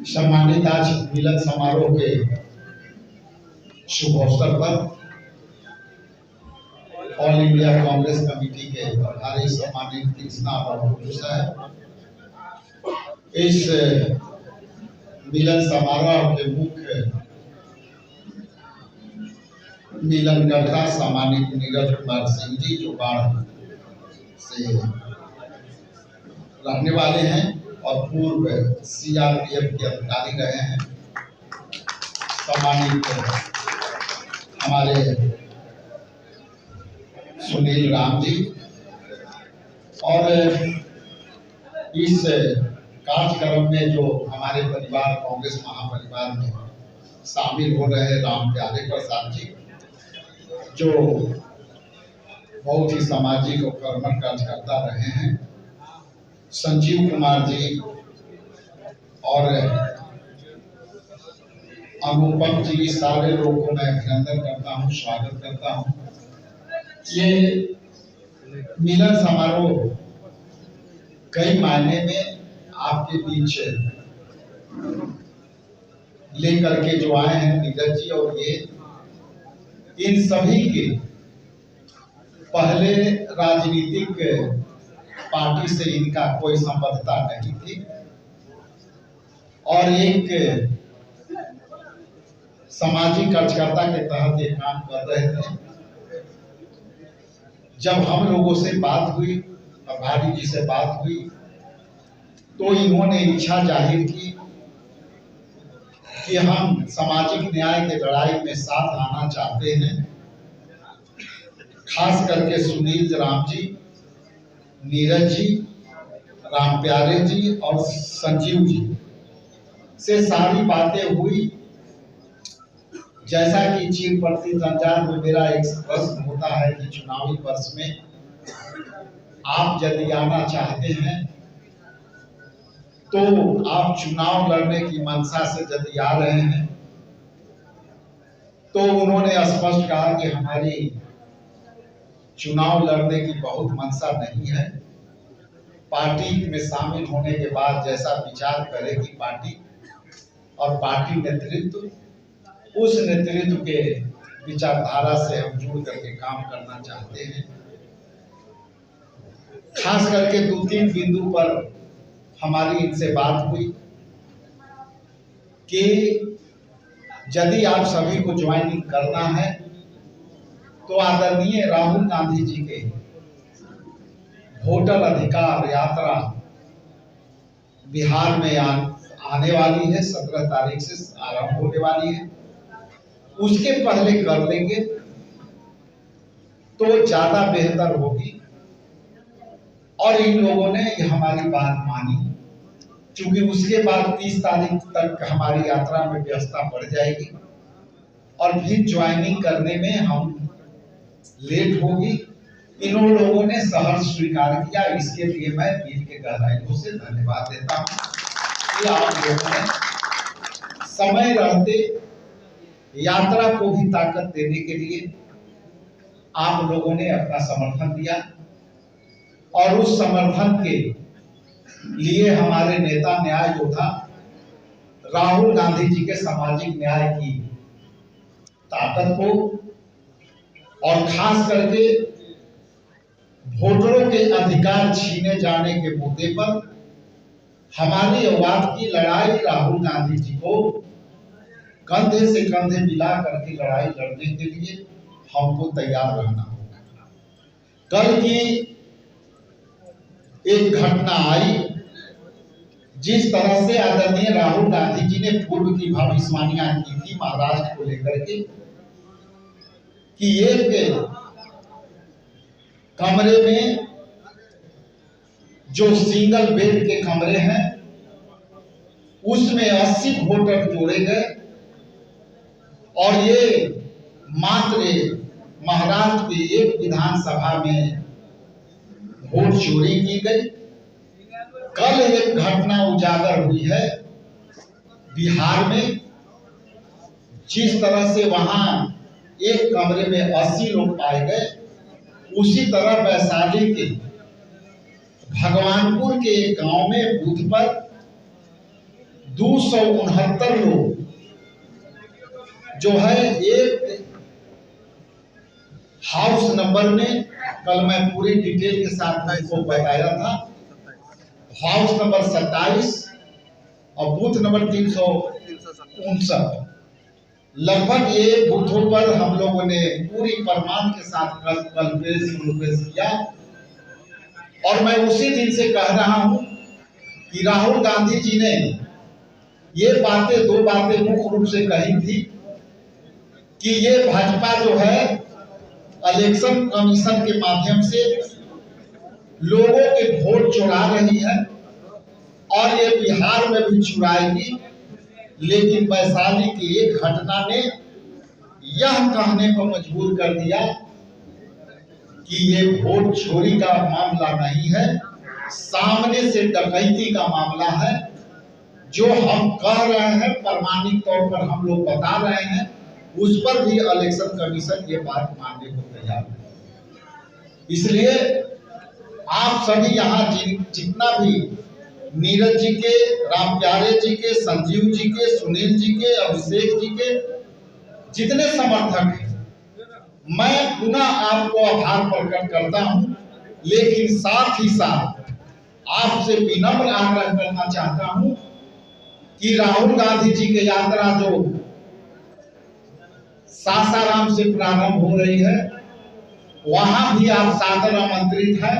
सम्मानित आज मिलन समारोह के शुभ अवसर पर ऑल इंडिया कांग्रेस कमेटी के प्रभारी सम्मानित कृष्णा बाबू साहब, इस मिलन समारोह के मुख्य मिलनकर्ता सम्मानित नीरज कुमार सिंह जी, जो बाढ़ से रहने वाले हैं और पूर्व सीआरपीएफ के अधिकारी रहे हैं, सम्मानित हमारे सुनील राम जी, और इस कार्यक्रम में जो हमारे परिवार कांग्रेस महापरिवार में शामिल हो रहे राम प्यारे प्रसाद जी, जो बहुत ही सामाजिक और कर्मठ कार्यकर्ता रहे हैं, संजीव कुमार जी और अनुपम जी, सारे लोगों को मैं अभिनंदन करता हूँ, स्वागत करता हूँ। ये मिलन समारोह कई मायने में आपके बीच लेकर के जो आए हैं नीरज जी, और ये इन सभी के पहले राजनीतिक पार्टी से इनका कोई संबद्धता नहीं थी और एक सामाजिक कार्यकर्ता के तहत ये काम कर रहे थे। जब हम लोगों से बात हुई, प्रभारी जी से बात हुई, तो इन्होंने इच्छा जाहिर की कि हम सामाजिक न्याय के लड़ाई में साथ आना चाहते हैं। खास करके सुनील राम जी, नीरज जी, राम प्यारे जी और संजीव जी से सारी बातें हुई। जैसा कि चीर पड़ती जंजार में मेरा एक प्रश्न होता है कि चुनावी वर्ष में आप यदि आना चाहते हैं तो आप चुनाव लड़ने की मंशा से यदि आ रहे हैं, तो उन्होंने स्पष्ट कहा कि हमारी चुनाव लड़ने की बहुत मंशा नहीं है। पार्टी में शामिल होने के बाद जैसा विचार करेगी पार्टी और पार्टी नेतृत्व, उस नेतृत्व के विचारधारा से हम जुड़ करके काम करना चाहते हैं। खास करके 2-3 बिंदु पर हमारी इनसे बात हुई कि यदि आप सभी को ज्वाइनिंग करना है तो आदरणीय राहुल गांधी जी के वोटर अधिकार यात्रा बिहार में आने वाली है, 17 तारीख से आरंभ होने वाली है। उसके पहले कर लेंगे तो ज्यादा बेहतर होगी। और इन लोगों ने हमारी बात मानी, क्योंकि उसके बाद 30 तारीख तक हमारी यात्रा में व्यवस्था बढ़ जाएगी और फिर ज्वाइनिंग करने में हम लेट होगी। इन लोगों ने सहर्ष स्वीकार किया, इसके लिए मैं दिल के गहराइयों से धन्यवाद देता हूँ कि आप लोगों ने समय रहते यात्रा को भी ताकत देने के लिए आप लोगों ने अपना समर्थन दिया, और उस समर्थन के लिए हमारे नेता न्याय योद्धा राहुल गांधी जी के सामाजिक न्याय की ताकत को और खास करके वोटरों के अधिकार छीने जाने के मुद्दे पर हमारी आवाज की लड़ाई राहुल गांधी जी को कंधे से कंधे मिला करके लड़ाई लड़ने के लिए हमको तैयार रहना होगा। कल की एक घटना आई, जिस तरह से आदरणीय राहुल गांधी जी ने पूर्व की भविष्यवाणियां की थी महाराष्ट्र को लेकर के कि एक कमरे में जो सिंगल बेड के कमरे हैं उसमें 80 वोटर जोड़े गए और ये मात्र महाराष्ट्र की एक विधानसभा में वोट चोरी की गई। कल एक घटना उजागर हुई है बिहार में, जिस तरह से वहां एक कमरे में 80 लोग पाए गए, उसी तरह वैशाली के भगवानपुर के एक गांव में बूथ पर 269 लोग जो है एक हाउस नंबर में, कल मैं पूरी डिटेल के साथ आपको बताया था, हाउस नंबर 27 और बूथ नंबर 359, लगभग ये बूथों पर हम लोगों ने पूरी प्रमाण के साथ कल प्रेस किया। और मैं उसी दिन से कह रहा हूं कि राहुल गांधी जी ने ये दो बातें मुख्य रूप से कही थी कि ये भाजपा जो है इलेक्शन कमीशन के माध्यम से लोगों के वोट चुरा रही है और ये बिहार में भी चुराएगी। लेकिन वैशाली की एक घटना ने यह कहने को मजबूर कर दिया कि ये वोट चोरी का मामला नहीं है, सामने से डकैती का मामला है। जो हम कह रहे हैं प्रमाणिक तौर पर हम लोग बता रहे हैं, उस पर भी इलेक्शन कमीशन ये बात मानने को तैयार है। इसलिए आप सभी यहाँ जितना भी नीरज जी के, राम प्यारे जी के, संजीव जी के, सुनील जी के, अभिषेक जी के जितने समर्थक हैं, मैं पुनः आपको आभार प्रकट करता हूं। लेकिन साथ ही साथ आपसे विनम्र आग्रह करना चाहता हूं कि राहुल गांधी जी की यात्रा जो सासाराम से प्रारंभ हो रही है, वहां भी आप सादर आमंत्रित हैं।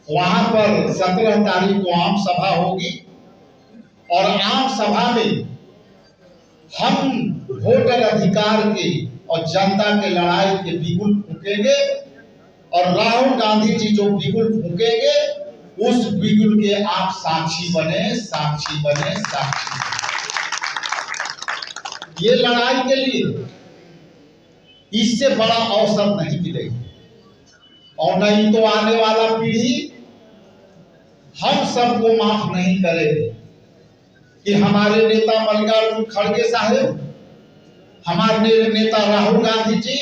वहां पर 17 तारीख को आम सभा होगी और आम सभा में हम वोटर अधिकार के और जनता के लड़ाई के बिगुल फूकेंगे और राहुल गांधी जी जो बिगुल फूकेंगे उस बिगुल के आप साक्षी बने, साक्षी बने, साक्षी। ये लड़ाई के लिए इससे बड़ा अवसर नहीं मिलेगा और नहीं तो आने वाला पीढ़ी हम सबको माफ नहीं करेगी कि हमारे नेता मल्लिकार्जुन खड़गे साहब, हमारे नेता राहुल गांधी जी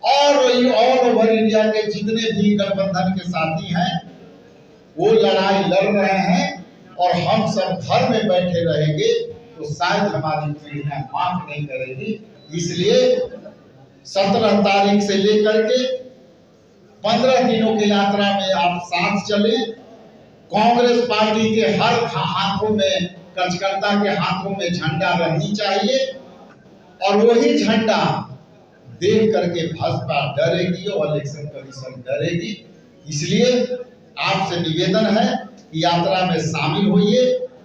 और ऑल ओवर इंडिया के जितने भी गठबंधन के साथी हैं वो लड़ाई लड़ रहे हैं और हम सब घर में बैठे रहेंगे तो शायद हमारी पीढ़ियां माफ नहीं करेगी। इसलिए 17 तारीख से लेकर के 15 दिनों की यात्रा में आप साथ चले। कांग्रेस पार्टी के हर हाथों में, कार्यकर्ता के हाथों में झंडा रहनी चाहिए और वही झंडा देख करके भाजपा डरेगी और इलेक्शन कमीशन डरेगी। इसलिए आपसे निवेदन है कि यात्रा में शामिल होइए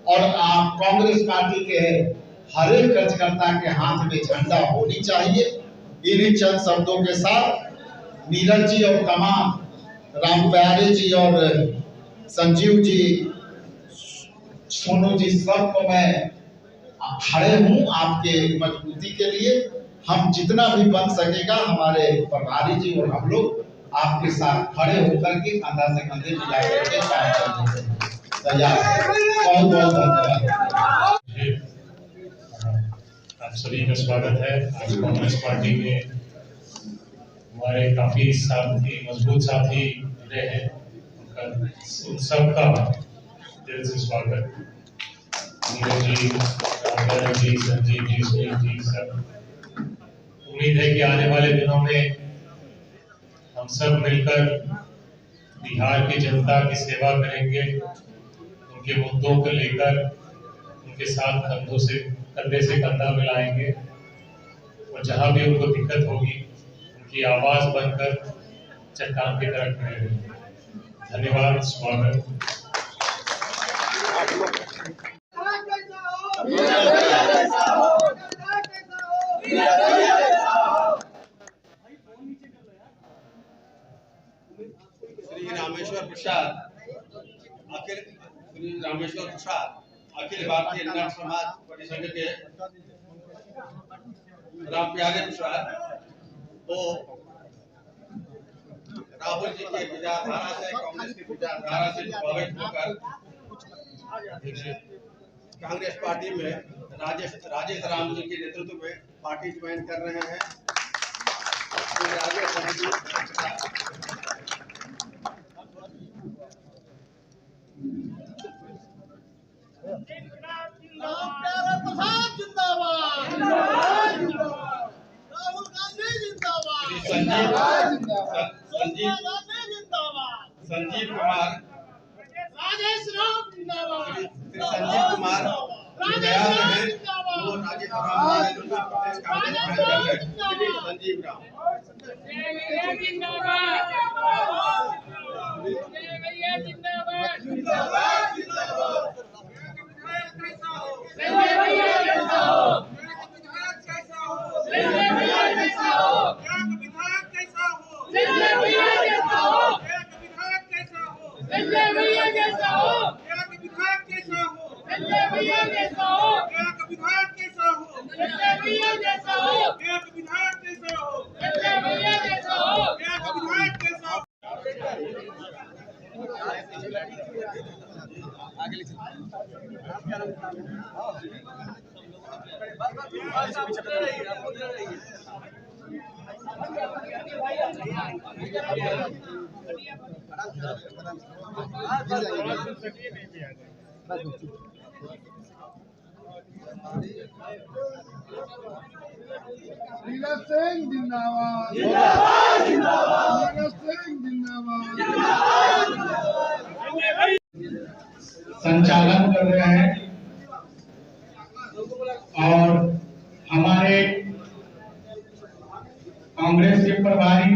और आप कांग्रेस पार्टी के हर एक कार्यकर्ता के हाथ में झंडा होनी चाहिए। इन्हीं चंद शब्दों के साथ नीरज जी और तमाम राम प्यारे जी और संजीव जी, सोनू जी, सबको मैं खड़े हूँ आपके मजबूती के लिए। हम जितना भी बन सकेगा हमारे प्रभारी जी और हम लोग आपके साथ खड़े होकर के कंधा से कंधे मिला करके काम करने तैयार हैं। बहुत बहुत धन्यवाद। आप सभी का स्वागत है। आज कांग्रेस पार्टी में हमारे काफी साथी, मजबूत साथी जुड़े हैं, उन सबका दिल से स्वागत। नीरज जी, राम जी, संजीव जी, सुनील जी, सब उम्मीद है कि आने वाले दिनों में हम सब मिलकर बिहार की जनता की सेवा करेंगे, उनके मुद्दों को लेकर उनके साथ कंधे से कंधा मिलाएंगे और जहां भी उनको दिक्कत होगी उनकी आवाज बनकर चट्टान की तरह खड़े रहेंगे। धन्यवाद, स्वागत। श्री रामेश्वर प्रसाद अखिल भारतीय नट समाज परिसंघ के राम प्यारे प्रसाद वो राहुल जी के विचारधारा से, कांग्रेस की विचारधारा से प्रभावित होकर कांग्रेस पार्टी में राजेश राम जी के नेतृत्व में पार्टी ज्वाइन कर रहे हैं। प्रसाद जिंदाबाद, राहुल गांधी जिंदाबाद, संजीव कुमार, राजेश राम जिंदाबाद, संजीव कुमार तैयार रहे, वो राजेश राम के नेतृत्व में प्रदेश कांग्रेस ज्वाइन कर रहे हैं। संजीव राम नीरज सिंह जिंदाबाद, नीरज सिंह जिंदाबाद, संचालन कर रहे हैं और हमारे कांग्रेस के प्रभारी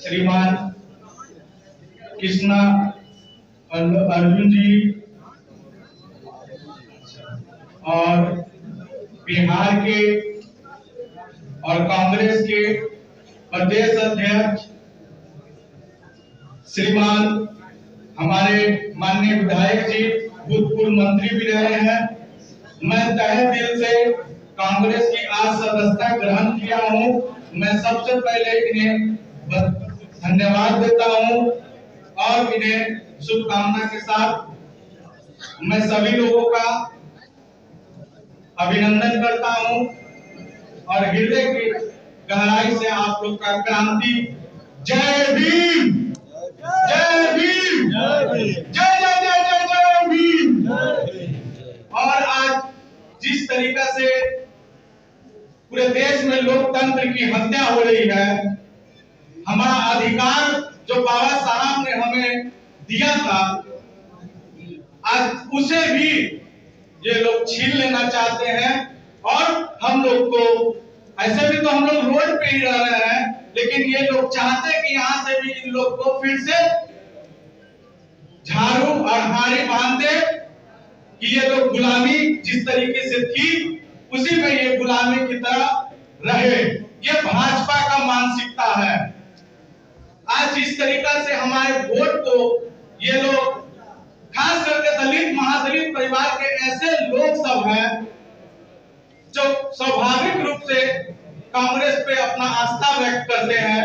श्रीमान कृष्णा अर्जुन जी और बिहार के और कांग्रेस के प्रदेश अध्यक्ष श्रीमान हमारे माननीय विधायक जी भूतपूर्व मंत्री भी रहे हैं। मैं तहे दिल से कांग्रेस की आज सदस्यता ग्रहण किया हूं। मैं सबसे पहले इन्हें धन्यवाद देता हूं और इन्हें शुभकामना के साथ मैं सभी लोगों का अभिनंदन करता हूं और हृदय की गहराई से आप लोग का क्रांति जय भीम, जय भीम, जय जय जय जय जय भीम। और आज जिस तरीका से पूरे देश में लोकतंत्र की हत्या हो रही है, हमारा अधिकार जो बाबा साहब ने हमें दिया था, आज उसे भी ये लोग छीन लेना चाहते हैं। और हम लोग को ऐसे भी तो हम लोग रोड पे ही रह रहे हैं, लेकिन ये लोग चाहते हैं कि यहाँ से भी इन लोग को फिर से झाड़ू और हारी बांधते कि ये लोग गुलामी जिस तरीके से थी उसी में ये गुलामी की तरह रहे। ये भाजपा का मानसिकता है। आज जिस तरीका से हमारे वोट को ये लोग खास करके दलित महादलित परिवार के ऐसे लोग सब हैं जो स्वाभाविक रूप से कांग्रेस पे अपना आस्था व्यक्त करते हैं,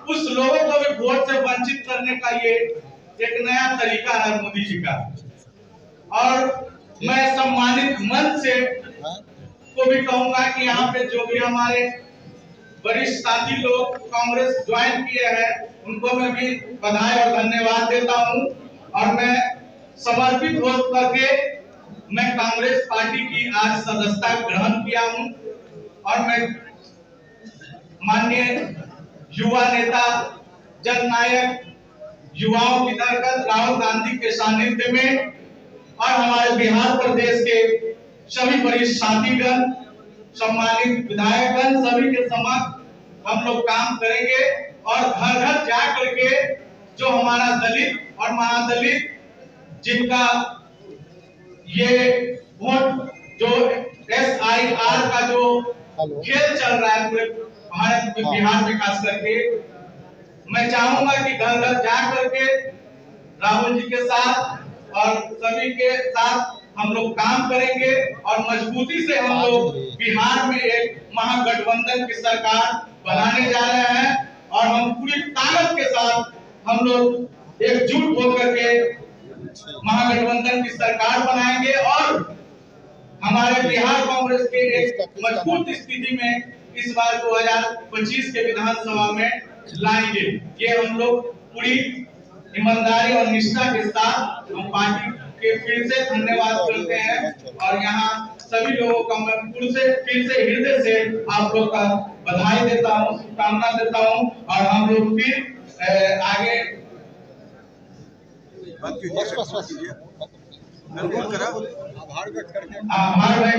उस लोगों को भी वोट से वंचित करने का ये एक नया तरीका है मोदी जी का। और मैं सम्मानित मंच से को भी कहूंगा कि यहाँ पे जो भी हमारे वरिष्ठ साथी लोग कांग्रेस ज्वाइन किए हैं उनको मैं भी बधाई और धन्यवाद देता हूँ। और मैं समर्पित हो करके मैं कांग्रेस पार्टी की आज सदस्यता ग्रहण किया हूँ और मैं माननीय युवा नेता जननायक युवाओं की धड़कन राहुल गांधी के सानिध्य में और हमारे बिहार प्रदेश के सभी वरिष्ठ साथीगण, सम्मानित विधायकगण, सभी के समक्ष हम लोग काम करेंगे और घर घर जा करके जो हमारा दलित और महादलित जिनका ये वोट जो SIR का जो खेल चल रहा है पूरे भारत में, बिहार में खास करके, मैं चाहूंगा कि घर घर जा करके राहुल जी के साथ और सभी के साथ हम लोग काम करेंगे और मजबूती से हम लोग बिहार में एक महागठबंधन की सरकार बनाने जा रहे हैं। और हम पूरी ताकत के साथ हम लोग एकजुट होकर के महागठबंधन की सरकार बनाएंगे और हमारे बिहार कांग्रेस के एक मजबूत स्थिति में इस बार 2025 के विधानसभा में लाएंगे। ये हम लोग पूरी ईमानदारी और निष्ठा के साथ हम पार्टी के फिर से धन्यवाद बोलते हैं और यहाँ सभी लोगों का मैं फिर से हृदय से आप लोग का बधाई देता हूँ, शुभकामना देता हूँ और हम लोग फिर आगे बात कीजिए। आभार व्यक्त